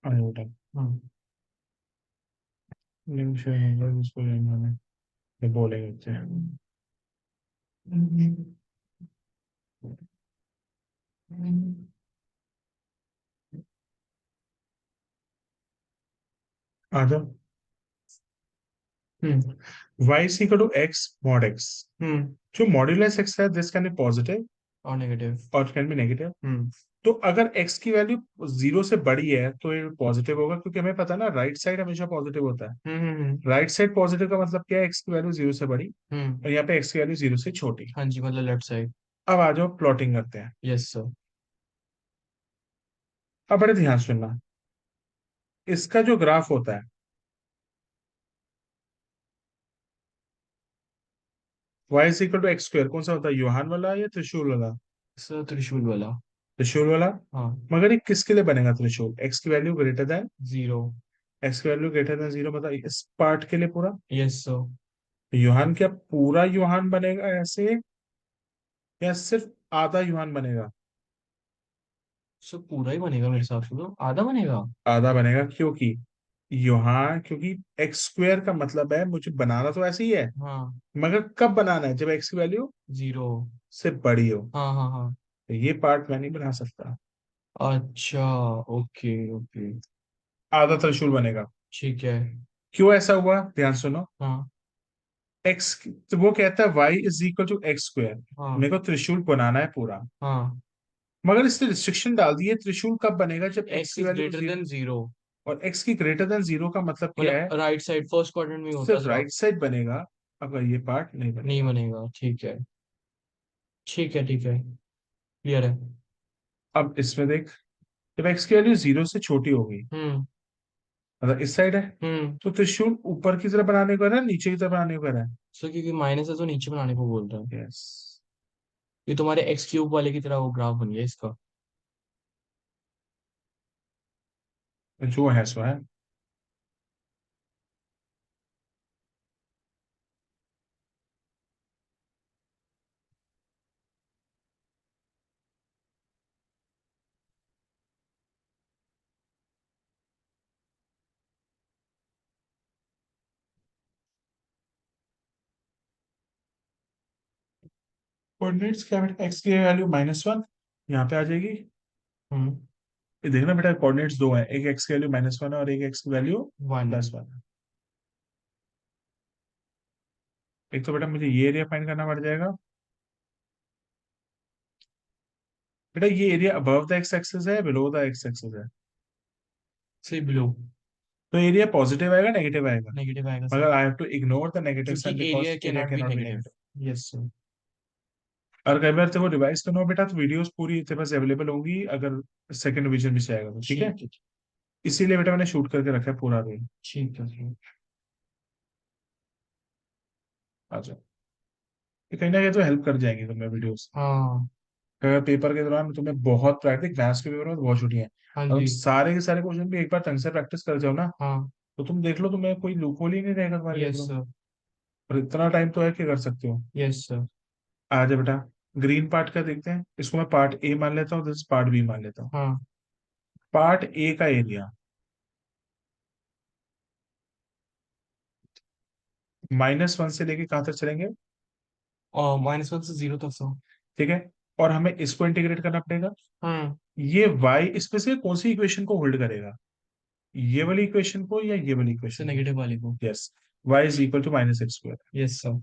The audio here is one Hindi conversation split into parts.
आयोटा। हाँ, लिंक शेयर होगा जिसको लेना है, ये बोलेंगे उससे। आ जाओ। y is equal to x mod x। जो मॉड्यूलस x है दिस कैन बी पॉजिटिव और नेगेटिव, और कैन बी नेगेटिव। तो अगर x की वैल्यू 0 से बड़ी है तो ये पॉजिटिव होगा, क्योंकि हमें पता है ना राइट साइड हमेशा पॉजिटिव होता है। राइट साइड पॉजिटिव का मतलब क्या है, x की वैल्यू 0 से बड़ी और यहाँ पे x की वैल्यू 0 से छोटी। हाँ जी, मतलब लेफ्ट साइड। अब आ जाओ प्लॉटिंग करते हैं। Yes sir. अब बड़े ध्यान से सुनना, इसका जो ग्राफ होता है y is equal to x square, कौन सा होता है, यूहान वाला या त्रिशूल वाला? सर त्रिशूल वाला। त्रिशूल वाला। हाँ। मगर ये किसके लिए बनेगा त्रिशूल, x की value greater than zero. x की वैल्यू ग्रेटर देन जीरो मतलब इस पार्ट के लिए पूरा। Yes sir. यूहान क्या पूरा यूहान बनेगा ऐसे, या सिर्फ आधा यूहान बनेगा? सर पूरा ही बनेगा मेरे हिसाब से, तो आधा बनेगा। आधा बनेगा क्योंकि यूहान, क्योंकि एक्स स्क्वायर का मतलब है मुझे बनाना तो ऐसे ही है, हाँ, मगर कब बनाना है, जब एक्स की वैल्यू जीरो से बड़ी हो। हाँ हाँ हाँ। तो ये पार्ट मैं नहीं बना सकता। अच्छा, ओके ओके। आधा त्रिशूल बनेगा। ठीक है। क्यों ऐसा हुआ, ध्यान सुनो। हाँ। एक्स, तो वो कहता है y is equal to x square, हाँ, मेरे को त्रिशूल बनाना है पूरा, हाँ, मगर इसने रिस्ट्रिक्शन डाल दी है, त्रिशूल कब बनेगा जब x एक्स की is value greater than zero. और x की ग्रेटर देन जीरो का मतलब क्या है, मतलब राइट साइड फर्स्ट क्वाड्रेंट में ही होता है सिर्फ जब राइट साइड बनेगा, अगर ये पार्ट नहीं नहीं बनेगा। बनेगा। ठीक है ठीक है ठीक है, क्लियर है। अब इसमें देख, जब x की वैल्यू जीरो से छोटी होगी, हम्म। मतलब इस साइड है, हम्म। तो त्रिशूल ऊपर की तरफ बनाने को है ना नीचे की तरफ बनाने को है? सो क्योंकि माइनस है तो नीचे बनाने को बोल रहा है। यस। ये तुम्हारे एक्स क्यूब वाले की तरह वो ग्राफ बन गया इसका। जो है सो है। कोऑर्डिनेट्स क्या बेटा, एक्स की वैल्यू -1 यहाँ पे आ जाएगी। हम्म। ये देखना बेटा, कोऑर्डिनेट्स दो हैं, एक एक्स की वैल्यू -1 है और एक एक्स की वैल्यू +1 है। एक तो बेटा मुझे ये एरिया फाइंड करना पड़ जाएगा। बेटा ये area above the X axis है, बिलो द एक्स एक्सिस है? Say below. तो एरिया पॉजिटिव आएगा नेगेटिव आएगा? नेगेटिव आएगा मगर sir, I have to ignore the negative क्योंकि sign area because can area not can be not be negative. Negative. Yes sir. और कई बार तेरे को रिवाइज करना हो बेटा तो वीडियोस पूरी तेरे पास अवेलेबल होंगी, अगर सेकंड डिवीजन भी से आएगा तो ठीक है। ठीक है इसीलिए बेटा मैंने शूट करके रखा है पूरा रूम। ठीक है सर। आ जाओ, ये कहीं ना कहीं तो हेल्प कर जाएंगे तुम्हें वीडियोस। हाँ। अगर पेपर के दौरान तुम्हें बहुत प्रैक्टिस, मैथ्स के पेपर में तो बहुत छुट्टियां हैं, हाँ और तुम जी। सारे के सारे क्वेश्चन भी एक बार ढंग से प्रैक्टिस कर जाओ ना, हाँ। तो तुम देख लो तुम्हें कोई लूपहोल ही नहीं रहेगा तुम्हारे यस पेपरों में। सर। और इतना टाइम तो है कि कर सकते हो। Yes sir. आ जाओ बेटा, ग्रीन पार्ट का देखते हैं, इसको मैं पार्ट ए मान लेता हूँ, दिस पार्ट बी मान लेता हूँ। हाँ। पार्ट ए का एरिया -1 से लेके कहाँ तक चलेंगे? और -1 से जीरो तक सर। ठीक है, और हमें इसको इंटीग्रेट करना पड़ेगा। हाँ। ये y इसमें से कौन सी इक्वेशन को होल्ड करेगा, ये वाली इक्वेशन को या ये वाली से इक्वेशन को? नेगेटिव वाले को। Yes, y is equal to -x square, yes sir.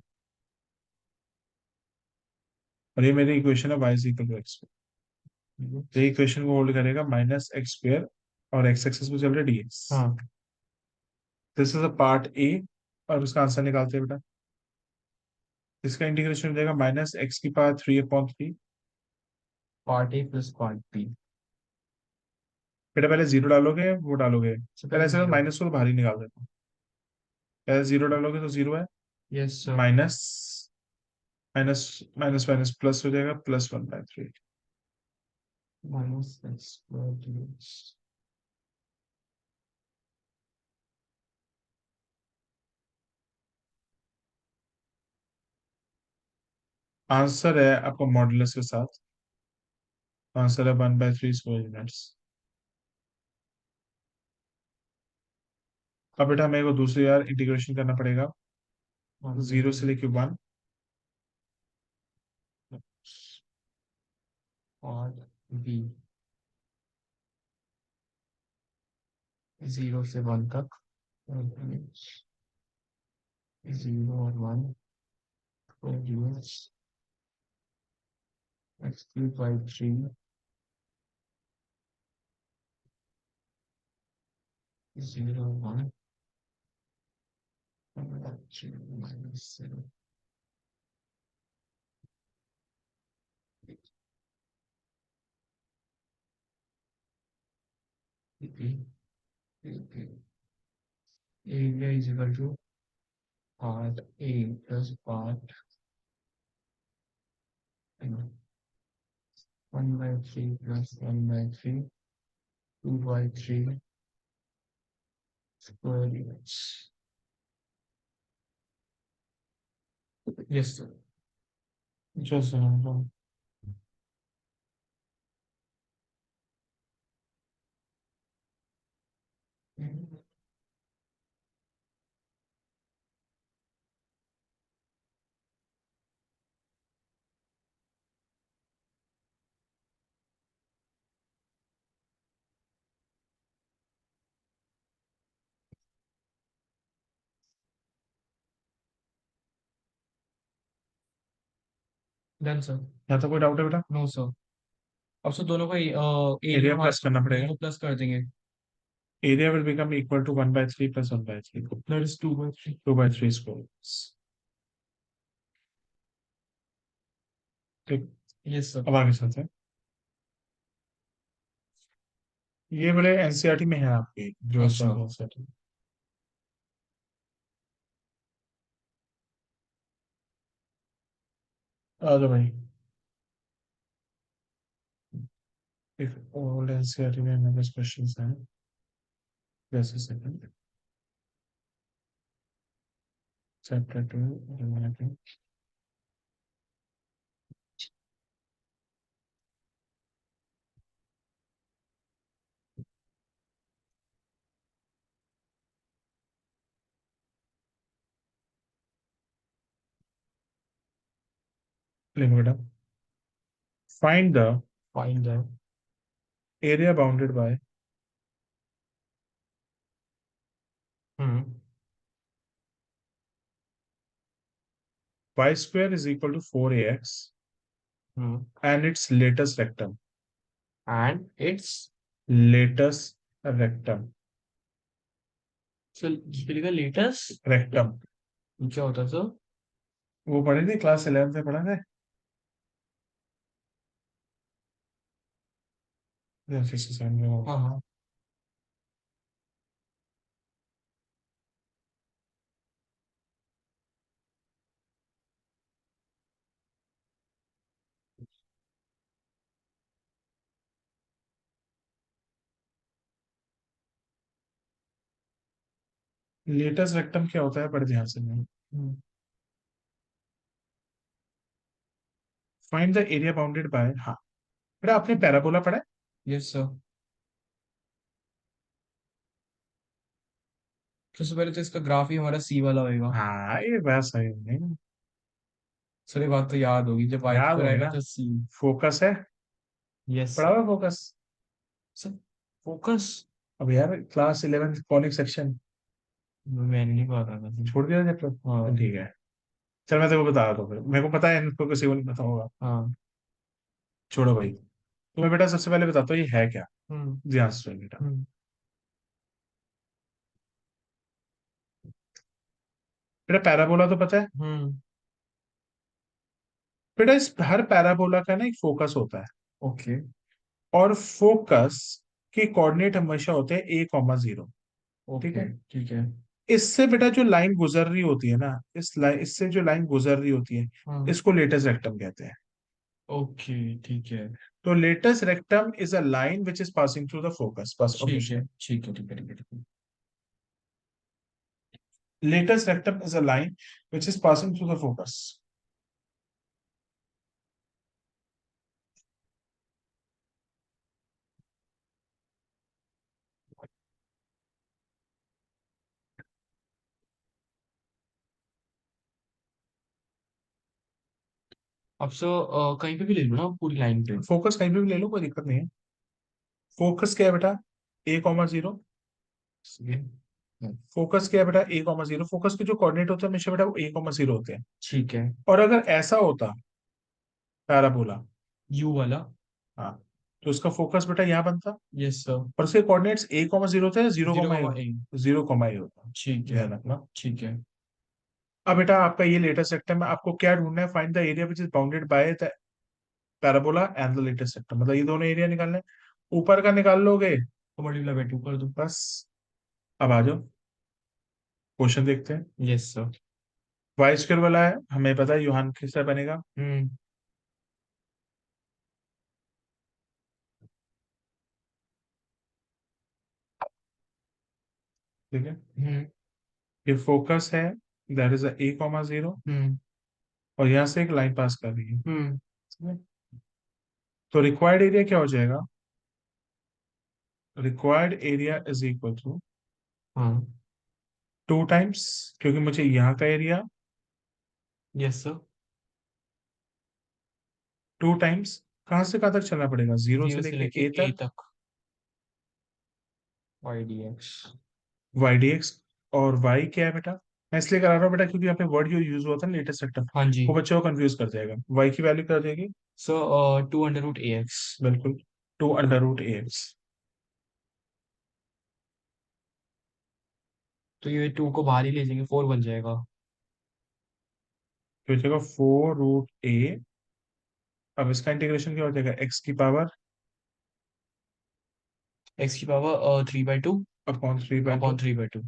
और ये मेरी इक्वेशन है y is equal to x। तो ये इक्वेशन को होल्ड करेगा -x स्क्वायर, और x एक्सिस पे चल रहा है dx। हाँ। This is a part A, और उसका आंसर निकालते हैं बेटा। इसका इंटीग्रेशन हो जाएगा -x⁵ part A plus part B. बेटा पहले जीरो डालोगे वो डालोगे, से पहले पहले ऐसे जीरो। माइनस को तो बाहर ही निकाल देता हूँ। पहले जीरो डालोगे तो जीरो है, yes sir. Minus minus minus minus plus हो जाएगा, +1/3। -x²। आंसर है आपका मॉडुलस के साथ, आंसर है 1/3 स्क्वायर यूनिट्स। अब बेटा मेरे को दूसरी बार इंटीग्रेशन करना पड़ेगा, जीरो से लेके वन। और बी, 0 से 1 तक, 0 और 1, x3/3, 0 1, -7, area is equal to part A plus part 1/3 plus 1/3, 2/3 square units. Yes, sir. Just a minute. Done, sir. यहाँ तो कोई डाउट है बेटा? No, sir. अब सर दोनों का एरिया एरिया प्लस करना पड़ेगा। प्लस कर देंगे. Area will become equal to 1/3 plus 1/3, That is 2/3. 2/3 square. ठीक। Yes, sir. अब आगे चलते हैं। ये बड़े एनसीईआरटी में है आपके, जो अच्छा. एनसीईआरटी। आ जाओ भाई। एक ओल्ड एनसीईआरटी में हमारे पास क्वेश्चंस हैं। जैसे सेकंड चैप्टर 2 लिखो बेटा। Find the Find that. Area bounded bye Hmm. y square is equal to 4ax Hmm. and its latest rectum। And it's latest rectum। so लिखा latest. rectum क्या होता है सर? वो पढ़े थे, क्लास 11 में पढ़ा थे। जैसे से समझ में हाँ होगा। हाँ. लेटेस्ट रेक्टम क्या होता है, पढ़ ध्यान से। Hmm. Find the area bounded bye, हाँ बेटा आपने पैराबोला पढ़ा है? Yes, sir. सबसे पहले तो इसका ग्राफ ही हमारा सी वाला होएगा. हाँ ये बात सही नहीं। सर ये बात तो याद होगी जब वाई याद पर होगी आएगा ना। तो सी. फोकस है, यस पढ़ा सर. हुआ फोकस। सर फोकस अब यार क्लास 11 कॉनिक सेक्शन मैंने नहीं पढ़ा था सर. छोड़ दिया चैप्टर, हाँ. तो ठीक है। चल मैं तेरे को बता रहा हूँ, फिर मेरे को पता है इनको किसी को नहीं पता होगा। हाँ. छोड़ो भाई। तो मैं बेटा सबसे पहले बताता हूँ ये है क्या। हम्म. ध्यान से सुन बेटा। हम्म. बेटा पैराबोला तो पता है। हम्म. बेटा इस हर पैराबोला का ना एक फोकस होता है, ओके. और फोकस के कोऑर्डिनेट हमेशा होते हैं a, 0। ठीक ओके है। ठीक है. इससे बेटा जो लाइन गुजर रही होती है ना, इस लाइन, इससे जो लाइन गुजर रही होती है, हाँ. इसको लेटेस्ट रेक्टम कहते हैं। ओके ठीक है. तो latus rectum is a line which is passing through the focus, बस ठीक है ऑब्जेक्शन। ठीक है ठीक है ठीक है ठीक है. Latus rectum is a line which is passing through the focus. अब सर कहीं पे भी ले लो ना पूरी लाइन पे। फोकस कहीं पे भी ले लो, कोई दिक्कत नहीं है। फोकस क्या है बेटा, A, 0। फोकस क्या है बेटा, A, 0। फोकस के जो कोऑर्डिनेट होते हैं हमेशा बेटा वो A, 0 होते हैं। ठीक है। और अगर ऐसा होता पैराबोला, यू वाला। हाँ, तो उसका फोकस बेटा यहाँ बनता, यस सर। और उसके कोऑर्डिनेट्स A, 0 होते हैं, जीरो जीरो कॉमा कॉमा ए, ए। 0, होता है। ठीक है। ध्यान रखना। ठीक है। अब बेटा आपका ये लेटेस्ट सेक्टर में आपको क्या ढूंढना है, find the area which is bounded by the parabola and the latest sector, मतलब ये दोनों एरिया निकालने हैं। ऊपर का निकाल लोगे तो मल्टीप्लाई बाय 2 कर दो। बस। अब आ जाओ, क्वेश्चन देखते हैं। Yes sir. वाई स्क्वायर वाला है, हमें पता है यूहान किससे बनेगा। हम्म। ठीक है, हम्म। ये फोकस है, दैट इज A, 0, हम्म। और यहाँ से एक लाइन पास कर रही है। हम्म। ठीक है? तो रिक्वायर्ड एरिया क्या हो जाएगा, required area is equal to हाँ। 2 टाइम्स, क्योंकि मुझे यहाँ का एरिया, यस सर। 2 टाइम्स कहाँ से कहाँ तक चलना पड़ेगा, जीरो से 0 से लेके लेके ए ए तक, तक। Y d x. YDX। और Y क्या है बेटा, मैं इसलिए करा रहा हूँ बेटा क्योंकि यहाँ पे वर्ड जो यूज हुआ था ना लेटेस्ट सेक्टर, हाँ जी। वो बच्चों को कंफ्यूज कर जाएगा। Y की वैल्यू कर देगी, सर 2 अंडर रूट ए एक्स। बिल्कुल, 2 अंडर रूट AX। तो ये 2 को बाहर ही ले जाएंगे, 4 बन जाएगा। तो हो जाएगा 4 रूट A। अब इसका इंटीग्रेशन क्या हो जाएगा, एक्स की पावर एक्स की पावर 3/2 अपॉन 3/2। अपॉन 3/2।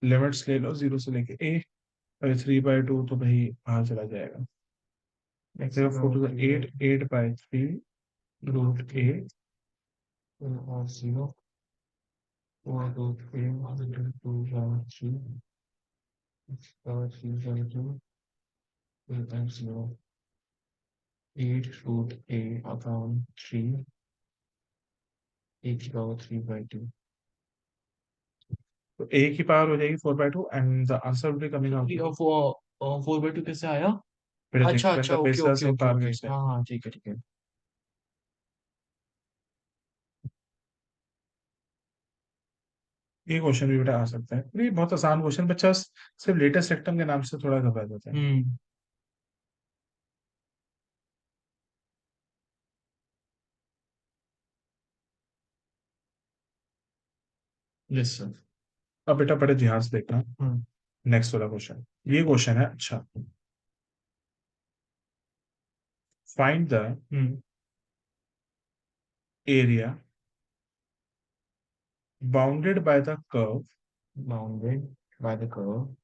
लिमिट्स ले लो जीरो से लेके ए, अरे 3/2 तो भाई बाहर चला जाएगा। एक्स की देखो four power to 8, 3/2 8/3 root A। और 0 4 root 3 power 3/2 times 0 8 root A upon 3 A की पावर 3/2। तो ए की पावर हो जाएगी 4/2 and the answer will be coming out. 4/2 कैसे आया? बेटा अच्छा देखो, अच्छा, पहले ओके बेसिस ओके से ओके पावर ओके, में से। हाँ हाँ, ठीक है ठीक है। ये क्वेश्चन भी बेटा आ सकता है, ये बहुत आसान क्वेश्चन, बच्चा सिर्फ लेटेस्ट सेक्टर के नाम से थोड़ा घबरा जाता है। हम्म। Yes sir. अब बेटा बड़े ध्यान से देखना, हम्म। नेक्स्ट वाला क्वेश्चन, ये क्वेश्चन है अच्छा। Find the hmm. Area bounded by the curve bounded by the curve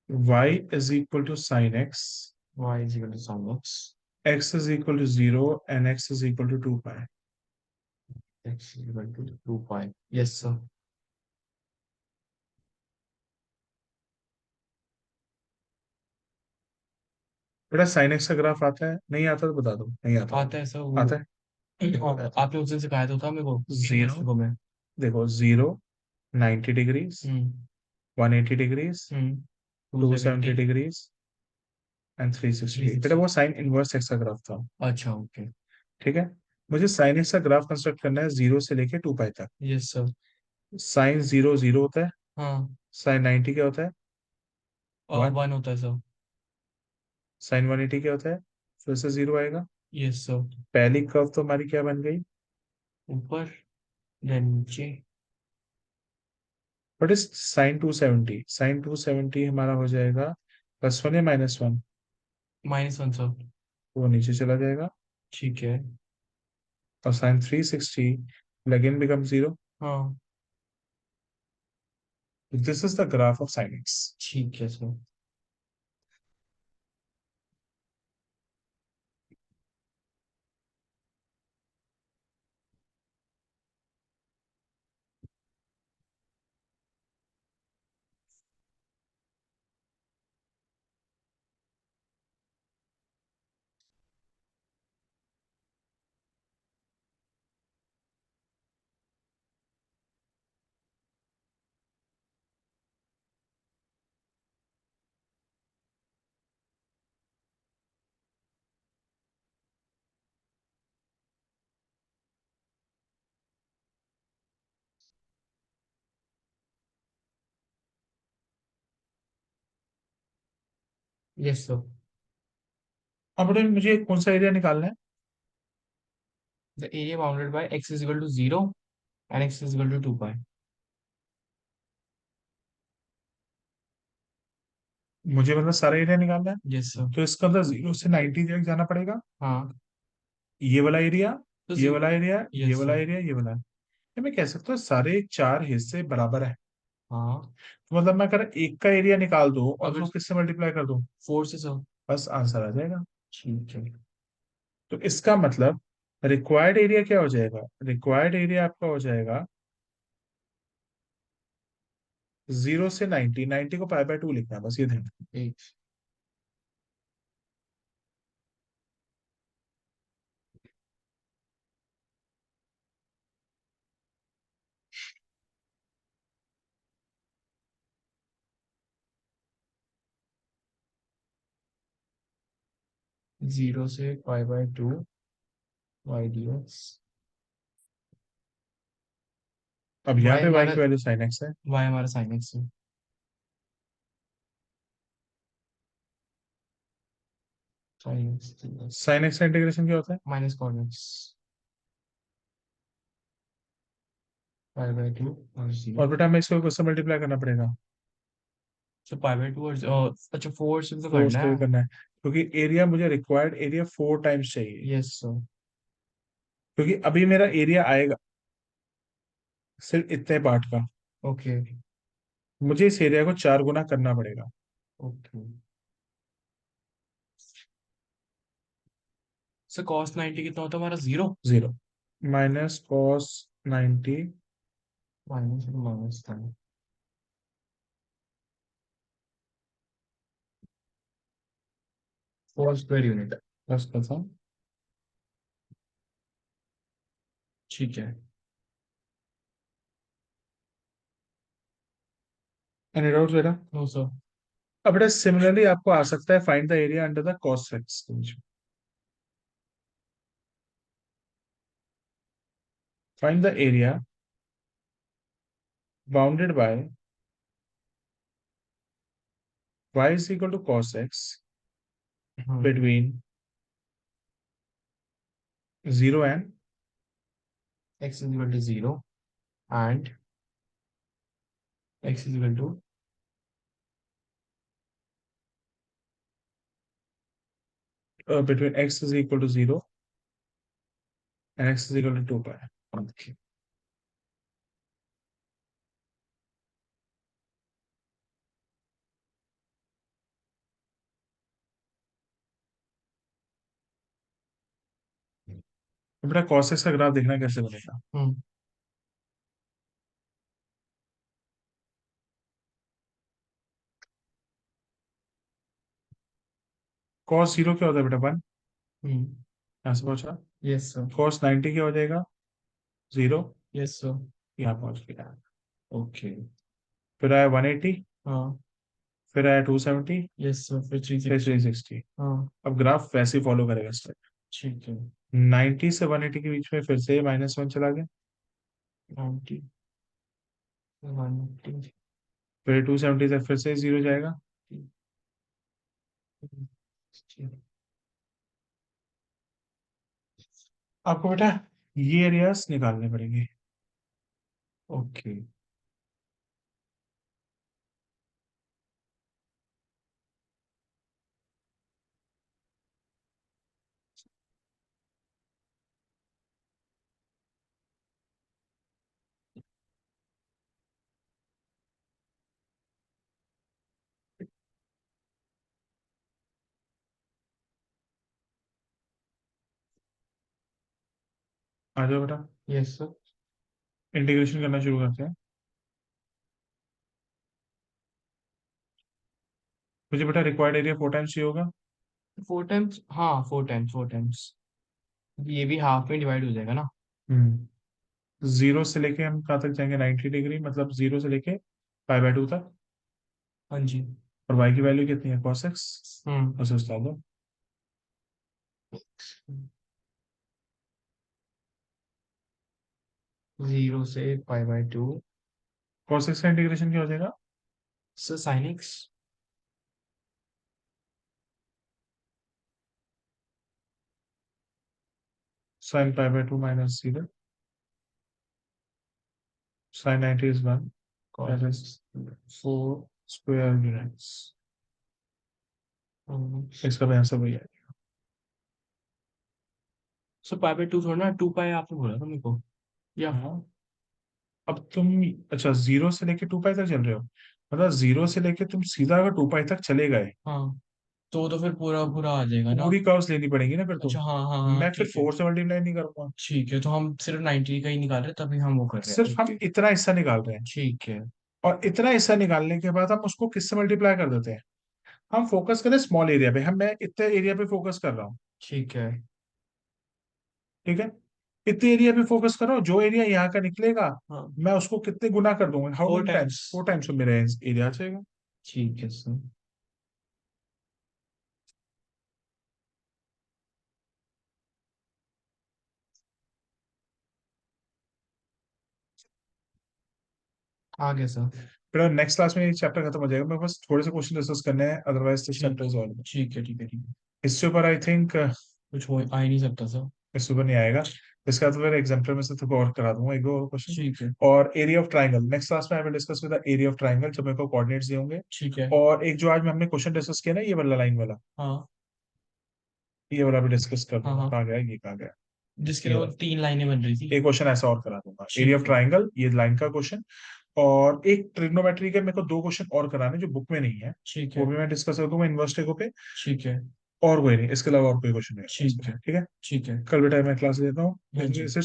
y is equal to sin x, y is equal to sin x is equal to 0 and x is equal to 2 pi। x is equal to 2 pi. Yes sir. बेटा sin x का ग्राफ आता है, नहीं आता तो बता दो, नहीं आता तो। आता है सर वो। आता है, और आपने उस दिन सिखाया तो था मेरे को, जीरो, को मैं। देखो 0, 90 degrees, hmm. 180 degrees, hmm. 270। 270 degrees and 360 degree. बेटा 360। वो साइन इनवर्स एक्स का ग्राफ था। अच्छा ओके। ठीक है, मुझे साइन एक्स का ग्राफ कंस्ट्रक्ट करना है जीरो से लेके 2 पाई तक। Yes sir. साइन 0 0 होता है, हाँ। साइन 90 क्या होता है, और 1। 1 होता है सर। साइन 180 क्या होता है, फिर से 0 आएगा। Yes sir. पहली कर्व तो हमारी क्या बन गई, ऊपर या नीचे? बट इस साइन 270 हमारा हो जाएगा +1 या -1, -1 सर। वो नीचे चला जाएगा। ठीक है। और साइन 360 अगेन बिकम 0। हाँ। This is the graph of sine x. ठीक है सर। Yes sir. अब बेटा मुझे कौन सा एरिया निकालना है? The area bounded by x is equal to 0 and x is equal to 2 pi. मुझे मतलब सारा एरिया निकालना है। Yes sir. तो इसका मतलब 0 से 90 तक जाना पड़ेगा। हाँ। ये वाला एरिया, तो ये वाला एरिया, ये यस वाला सर। एरिया, ये वाला। ये मैं कह सकता हूँ सारे चार हिस्से बराबर है। हाँ। तो मतलब मैं अगर एक का एरिया निकाल दूं और अगर उसको किससे मल्टीप्लाई कर दूं, 4 से सर। बस आंसर आ जाएगा। ठीक है। तो इसका मतलब रिक्वायर्ड एरिया क्या हो जाएगा? रिक्वायर्ड एरिया आपका हो जाएगा 0 से 90। 90 को पाई/2 लिखना है, बस ये ध्यान रखना। एक 0 से पाई/2 वाई डी एक्स। अब यहाँ वाई पे y हमारा की वैल्यू sin x है। वाई हमारा साइन एक्स है। साइन एक्स sin x का इंटीग्रेशन क्या होता है? माइनस कॉन एक्स पाई/2 और 0। और बेटा हमें इसको किससे मल्टीप्लाई करना पड़ेगा? तो पाई/2 और अच्छा 4 से भी तो फोर करना से भी है। करना है, क्योंकि एरिया मुझे रिक्वायर्ड एरिया 4 टाइम्स चाहिए। Yes sir. क्योंकि अभी मेरा एरिया आएगा सिर्फ इतने पार्ट का, ओके। मुझे इस एरिया को 4 गुना करना पड़ेगा। ओके सर कॉस 90 कितना होता है हमारा 0। 0 माइनस कॉस 90 माइनस माइनस था। Four square unit. प्लस करता। ठीक है। एनी डाउट बेटा? No sir. अब बेटा सिमिलरली आपको आ सकता है find the area under the cos x. Find the area bounded by y is equal to cos x between 0 and x is equal to 0 and x is equal to between x is equal to 0 and x is equal to 2 pi। तो बेटा cos x का ग्राफ देखना कैसे बनेगा? cos 0 क्या होता है बेटा? 1। यहाँ से पहुंचा। Yes sir. cos 90 क्या हो जाएगा? 0। Yes sir. यहाँ पहुंच गया। ओके। फिर आया 180, हाँ। फिर आया 270, यस सर फिर फिर 360। 360। हाँ। अब ग्राफ वैसे ही फॉलो करेगा स्टेप। ठीक है। 90 से 180 के बीच में फिर से -1 चला गया, 90 180। फिर 270 से फिर से 0 जाएगा। आपको बेटा ये एरियाज निकालने पड़ेंगे। ओके। आ जाओ बेटा, यस सर। इंटीग्रेशन करना शुरू करते हैं। मुझे बेटा रिक्वायर्ड एरिया 4 टाइम्स चाहिए होगा। 4 टाइम्स हाँ 4 टाइम्स 4 टाइम्स। ये भी हाफ में डिवाइड हो जाएगा ना। 0 से लेके हम कहाँ तक जाएंगे? 90 डिग्री, मतलब 0 से लेके पाई/2 तक। हाँ जी। और y की वैल्यू कितनी है? cos x। हम्म। बस उसका दो। 0 से पाई/2। cos x का इंटीग्रेशन क्या हो जाएगा? Sir sine x. sin pi by 2 minus 0, sin 90 is 1, that is 4 square units. इसका भी आंसर वही है। सो पाई बाय 2 थोड़ा ना, 2 पाई आपने बोला था मेरे को, या हाँ, अब तुम, अच्छा, 0 से लेके 2 पाई तक चल रहे हो, मतलब 0 से लेके तुम सीधा अगर 2 पाई तक चले गए, हाँ, तो फिर पूरा पूरा आ जाएगा ना। पूरी कर्व्स लेनी पड़ेगी ना फिर तो। अच्छा, हाँ हाँ हाँ, मैं फिर ठीक है। 4 से मल्टीप्लाई नहीं करूंगा, ठीक है, तो हम सिर्फ 90 का ही निकाल रहे हैं, तभी हम वो कर रहे हैं, सिर्फ हम ओके। इतना हिस्सा निकाल रहे हैं। ठीक है। और इतना हिस्सा निकालने के बाद हम उसको किससे मल्टीप्लाई कर देते हैं। हम फोकस करें स्मॉल एरिया पे, हम, मैं इतने एरिया पे फोकस कर रहा हूँ, ठीक है। ठीक है, इतने एरिया पे फोकस करो, जो एरिया यहाँ का निकलेगा हाँ, मैं उसको कितने गुना कर दूंगा, how 4 many times. Times, 4 times, तो मेरा एरिया आ जाएगा। ठीक है सर। आ गया सर। फिर नेक्स्ट क्लास में ये चैप्टर खत्म हो जाएगा, मैं बस थोड़े से क्वेश्चन डिस्कस करने हैं, अदरवाइज दिस ठीक चैप्टर इज ऑल। ठीक है, ठीक है, ठीक है। इससे ऊपर आई थिंक, कुछ हो आ ही नहीं सकता सर। इससे ऊपर नहीं आएगा। इसका तो फिर एग्जाम्पल में से तो और करा दूंगा एक दो और क्वेश्चन। ठीक है। और area of triangle next class में I will discuss with the area of triangle, जब मेरे को कोऑर्डिनेट्स दिए होंगे। ठीक है। और एक जो आज में हमने क्वेश्चन डिस्कस किया ना, ये वाला लाइन वाला, हाँ ये वाला भी डिस्कस कर हाँ दूंगा, हाँ, कहाँ गया ये, कहाँ गया जिसके ये लिए वो वाला। 3 लाइनें बन रही थी। एक क्वेश्चन ऐसा और करा दूंगा, एरिया ऑफ ठीक है। ट्राइंगल, ये लाइन का क्वेश्चन। और एक ट्रिग्नोमेट्री के मेरे को दो क्वेश्चन और कराने जो बुक में नहीं है, ठीक वो है। भी मैं डिस्कस कर दूंगा इन्वर्स टेको पे। ठीक है। और कोई नहीं, इसके अलावा और कोई क्वेश्चन नहीं है ठीक इसमें, है। ठीक है। ठीक है। कल भी टाइम मैं क्लास लेता हूँ, हाँ जी। इसे